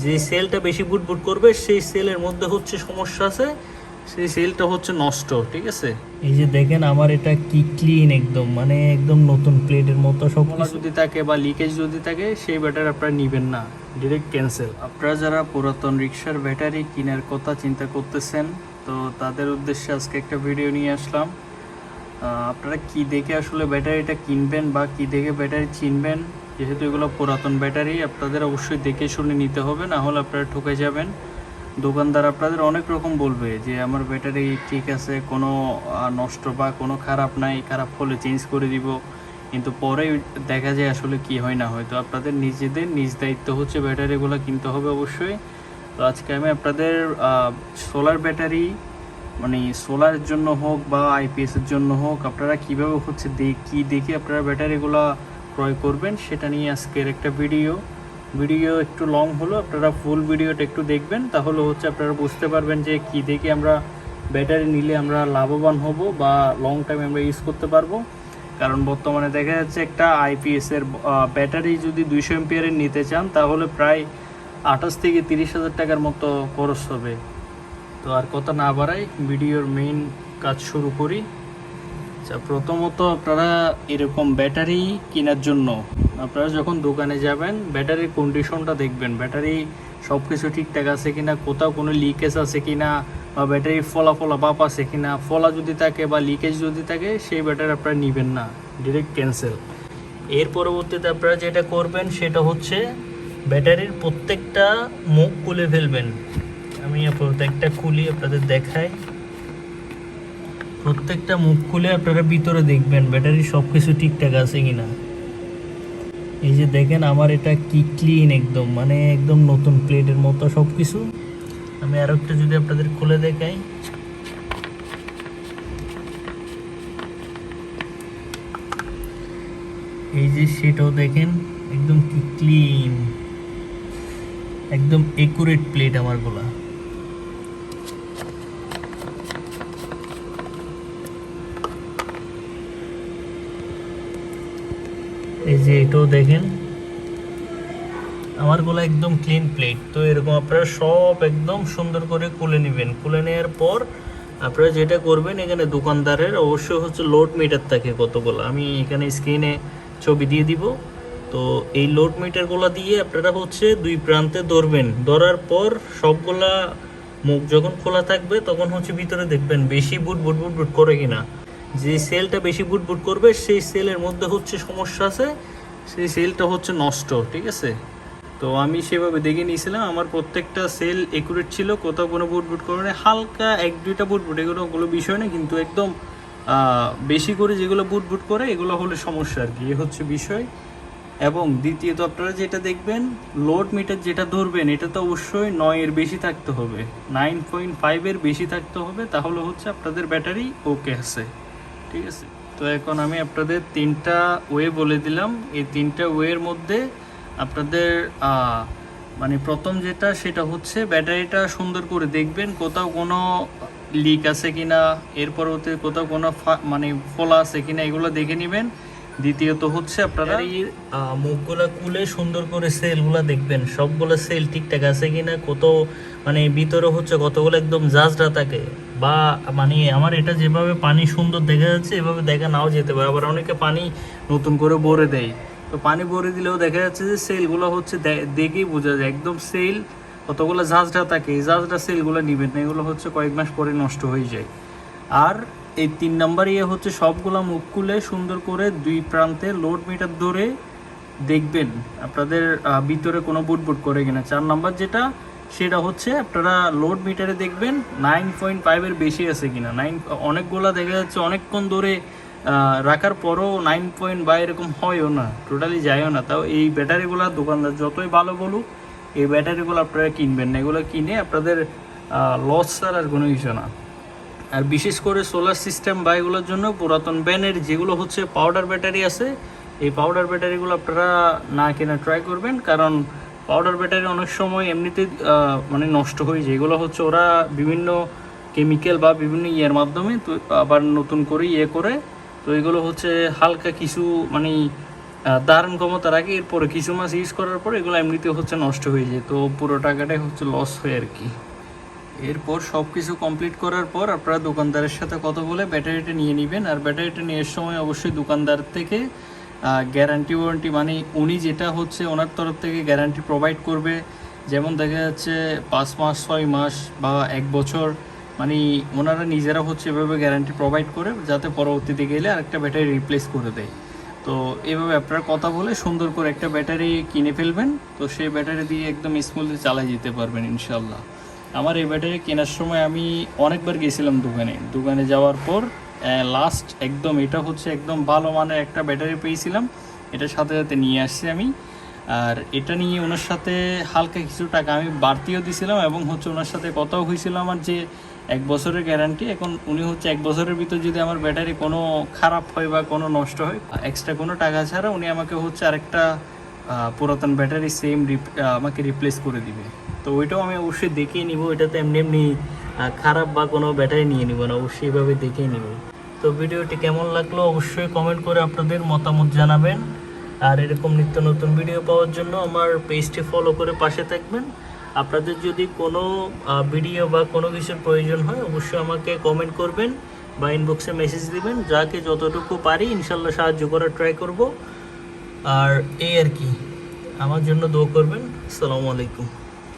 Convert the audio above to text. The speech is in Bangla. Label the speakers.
Speaker 1: যে সেলটা বেশি বুটবুট করবে সেই সেলের মধ্যে হচ্ছে সমস্যা আছে, সেই সেলটা হচ্ছে নষ্ট। ঠিক আছে, এই যে দেখেন আমার এটা কি ক্লিন একদম, মানে একদম নতুন প্লেটের মতো সব যদি থাকে বা লিকেজ যদি থাকে সেই ব্যাটারি আপনারা নেবেন না, ডিরেক্ট ক্যান্সেল। আপনারা যারা পুরাতন রিক্সার ব্যাটারি কেনার কথা চিন্তা করতেছেন, তো তাদের উদ্দেশ্যে আজকে একটা ভিডিও নিয়ে আসলাম। আপনারা কি দেখে আসলে ব্যাটারিটা কিনবেন বা কি দেখে ব্যাটারি চিনবেন, যেহেতু এগুলো পুরাতন ব্যাটারি আপনাদের অবশ্যই দেখে শুনে নিতে হবে, না হলে আপনারা ঠকে যাবেন। দোকানদার আপনাদের অনেক রকম বলবে যে আমার ব্যাটারি ঠিক আছে, কোনো নষ্ট বা কোনো খারাপ নাই, খারাপ হলে চেঞ্জ করে দিব, কিন্তু পরে দেখা যায় আসলে কি হয় না হয়। তো আপনাদের নিজেদের নিজ দায়িত্ব হচ্ছে ব্যাটারিগুলো কিনতে হবে অবশ্যই। তো আজকে আমি আপনাদের সোলার ব্যাটারি, মানে সোলারের জন্য হোক বা আইপিএসের জন্য হোক, আপনারা কীভাবে হচ্ছে কি দেখে আপনারা ব্যাটারিগুলো ক্রয় করবেন সেটা নিয়ে আজকের একটা ভিডিও একটু লং হলো, আপনারা ফুল ভিডিওটা একটু দেখবেন, তাহলে হচ্ছে আপনারা বুঝতে পারবেন যে কি দেখে আমরা ব্যাটারি নিলে আমরা লাভবান হব বা লং টাইম আমরা ইউজ করতে পারবো। কারণ বর্তমানে দেখা যাচ্ছে একটা আইপিএসের ব্যাটারি যদি 200 এমপিয়ারের নিতে চান তাহলে প্রায় 28 থেকে 30,000 টাকার মতো খরচ হবে। তো আর কথা না বাড়াই, ভিডিওর মেইন কাজ শুরু করি। আচ্ছা, প্রথমত আপনারা এরকম ব্যাটারি কেনার জন্য আপনারা যখন দোকানে যাবেন ব্যাটারির কন্ডিশনটা দেখবেন, ব্যাটারি সব কিছু ঠিকঠাক আছে কিনা, কোথাও কোনো লিকেজ আছে কিনা, বা ব্যাটারির ফলা ভাব আছে কিনা। ফলা যদি থাকে বা লিকেজ যদি থাকে সেই ব্যাটারি আপনারা নেবেন না, ডিরেক্ট ক্যান্সেল। এর পরবর্তীতে আপনারা যেটা করবেন সেটা হচ্ছে ব্যাটারির প্রত্যেকটা মুখ খুলে ফেলবেন। আমি প্রত্যেকটা খুলি আপনাদের দেখাই। প্রত্যেকটা মুখ খুলে আপনারা ভিতরে দেখবেন ব্যাটারি সব কিছু ঠিকঠাক আছে কিনা। এই যে দেখেন আমার এটা কি ক্লিন একদম, মানে একদম নতুন প্লেটের মতো সব কিছু। আমি আরও একটা যদি আপনাদের খুলে দেখাই, এই যে সেটাও দেখেন একদম কি ক্লিন, একদম একুরেট প্লেট আমারগুলা। এই যে এটাও দেখেন আমারগুলো একদম ক্লিন প্লেট। তো এরকম আপনারা সব একদম সুন্দর করে খুলে নেবেন। খুলে নেওয়ার পর আপনারা যেটা করবেন, এখানে দোকানদারের অবশ্যই হচ্ছে লোড মিটার থাকে কতগুলো, আমি এখানে স্ক্রিনে ছবি দিয়ে দিব। তো এই লোড মিটারগুলো দিয়ে আপনারা হচ্ছে দুই প্রান্তে ধরবেন, ধরার পর সবগুলা মুখ যখন খোলা থাকবে তখন হচ্ছে ভিতরে দেখবেন বেশি বুট বুট বুট বুট করে কিনা। যে সেলটা বেশি বুট বুট করবে সেই সেলের মধ্যে হচ্ছে সমস্যা আছে, সেই সেলটা হচ্ছে নষ্ট। ঠিক আছে, তো আমি সেভাবে দেখে নিয়েছিলাম, আমার প্রত্যেকটা সেল একুরেট ছিল, কোথাও কোনো বুটবুট করে না, হালকা এক দুইটা বুটবুট এগুলো বিষয় না, কিন্তু একদম বেশি করে যেগুলো বুটবুট করে এগুলো হলে সমস্যা আর কি, এ হচ্ছে বিষয়। এবং দ্বিতীয়ত আপনারা যেটা দেখবেন, লোড মিটার যেটা ধরবেন এটা তো অবশ্যই 9 এর বেশি থাকতে হবে, 9.5 এর বেশি থাকতে হবে, তাহলে হচ্ছে আপনাদের ব্যাটারি ওকে আছে। ঠিক আছে, তো এখন আমি আপনাদের 3টা ওয়ে বলে দিলাম। এই 3টা ওয়ের মধ্যে আপনাদের মানে প্রথম যেটা সেটা হচ্ছে ব্যাটারিটা সুন্দর করে দেখবেন কোথাও কোনো লিক আছে কিনা, এর পরবর্তীতে কোথাও কোনো মানে ফোলা আছে কিনা, এগুলো দেখে নেবেন। দ্বিতীয়ত হচ্ছে আপনারা এই মুখগুলো খুলে সুন্দর করে সেলগুলো দেখবেন, সবগুলো সেল ঠিকঠাক আছে কিনা, কোথাও মানে ভিতরে হচ্ছে কতগুলো একদম জাজরা থাকে, বা মানে আমার এটা যেভাবে পানি সুন্দর দেখা যাচ্ছে এভাবে দেখা নাও যেতে পারে, আবার অনেকে পানি নতুন করে ভরে দেয়। তো পানি ভরে দিলেও দেখা যাচ্ছে যে সেলগুলো হচ্ছে দেখেই বোঝা যায় একদম সেল কতগুলো ঝাঁঝরা থাকে, এই ঝাঁঝরা সেলগুলো নেবেন না, এগুলো হচ্ছে কয়েক মাস পরে নষ্ট হয়ে যায়। আর এই 3 নাম্বার হচ্ছে সবগুলো মুখ খুলে সুন্দর করে দুই প্রান্তে লোড মিটার ধরে দেখবেন আপনাদের ভিতরে কোনো বুটবুট করে কিনা। 4 নাম্বার যেটা সেটা হচ্ছে আপনারা লোড মিটারে দেখবেন 9.5 এর বেশি আছে কিনা। অনেকগুলা দেখা যাচ্ছে অনেকক্ষণ ধরে রাখার পরও 9.5 এরকম হয়ও না, টোটালি যায়ও না। তাও এই ব্যাটারিগুলো দোকানদার যতই ভালো বলুক, এই ব্যাটারিগুলো আপনারা কিনবেন না, এগুলো কিনে আপনাদের লস ছাড়া আর কোনো কিছু না। আর বিশেষ করে সোলার সিস্টেম বা এগুলোর জন্য পুরাতন ব্র্যান্ডের যেগুলো হচ্ছে পাউডার ব্যাটারি আছে, এই পাউডার ব্যাটারিগুলো আপনারা না কেনা ট্রাই করবেন, কারণ পাউডার ব্যাটারি অনেক সময় এমনিতে মানে নষ্ট হয়ে যায়। এগুলো হচ্ছে ওরা বিভিন্ন কেমিক্যাল বা বিভিন্ন ইয়ের মাধ্যমে তো আবার নতুন করে করে, তো এগুলো হচ্ছে হালকা কিছু মানে ধারণ ক্ষমতা রাখে। এরপরে কিছু মাস ইউজ করার পর এগুলো এমনিতে হচ্ছে নষ্ট হয়ে যায়, তো পুরো টাকাটাই হচ্ছে লস হয় আর কি। এরপর সব কিছু কমপ্লিট করার পর আপনারা দোকানদারের সাথে কথা বলে ব্যাটারিটা নিয়ে নেবেন। আর ব্যাটারিটা নেওয়ার সময় অবশ্যই দোকানদার থেকে গ্যারান্টি ওয়ারেন্টি, মানে উনি যেটা হচ্ছে ওনার তরফ থেকে গ্যারান্টি প্রোভাইড করবে, যেমন দেখা যাচ্ছে 5 মাস 6 মাস বা 1 বছর, মানে ওনারা নিজেরা হচ্ছে এভাবে গ্যারান্টি প্রোভাইড করে, যাতে পরবর্তীতে গেলে আরেকটা ব্যাটারি রিপ্লেস করে দেয়। তো এইভাবে আপনারা কথা বলে সুন্দর করে একটা ব্যাটারি কিনে ফেলবেন, তো সেই ব্যাটারি দিয়ে একদম স্মুথলি চালাই যেতে পারবেন ইনশাল্লাহ। আমার এই ব্যাটারি কেনার সময় আমি অনেকবার গেছিলাম দোকানে যাওয়ার পর লাস্ট একদম এটা হচ্ছে একদম ভালো মানের একটা ব্যাটারি পেয়েছিলাম, এটার সাথে সাথে নিয়ে আসছি আমি। আর এটা নিয়ে ওনার সাথে হালকা কিছু টাকা আমি বাড়তিও দিয়েছিলাম, এবং হচ্ছে ওনার সাথে কথাও হয়েছিল আমার যে 1 বছরের গ্যারান্টি। এখন উনি হচ্ছে 1 বছরের ভিতর যদি আমার ব্যাটারি কোনো খারাপ হয় বা কোনো নষ্ট হয়, এক্সট্রা কোনো টাকা ছাড়া উনি আমাকে হচ্ছে আরেকটা পুরাতন ব্যাটারি সেম আমাকে রিপ্লেস করে দিবে। তো ওইটাও আমি অবশ্যই দেখেই নিব, এটাতে এমনি এমনি খারাপ বা কোনো ব্যাটারি নিয়ে নিব না, অবশ্যই এভাবে দেখেই নিব। তো ভিডিওটি কেমন লাগলো অবশ্যই কমেন্ট করে আপনাদের মতামত জানাবেন। আর এরকম নিত্য নতুন ভিডিও পাওয়ার জন্য আমার পেজটি ফলো করে পাশে থাকবেন। আপনাদের যদি কোনো ভিডিও বা কোনো কিছুর প্রয়োজন হয় অবশ্যই আমাকে কমেন্ট করবেন বা ইনবক্সে মেসেজ দিবেন, যাকে যতটুকু পারি ইনশাল্লাহ সাহায্য করার ট্রাই করব। আর এই আর কি, আমার জন্য দোয়া করবেন। আসসালামু আলাইকুম।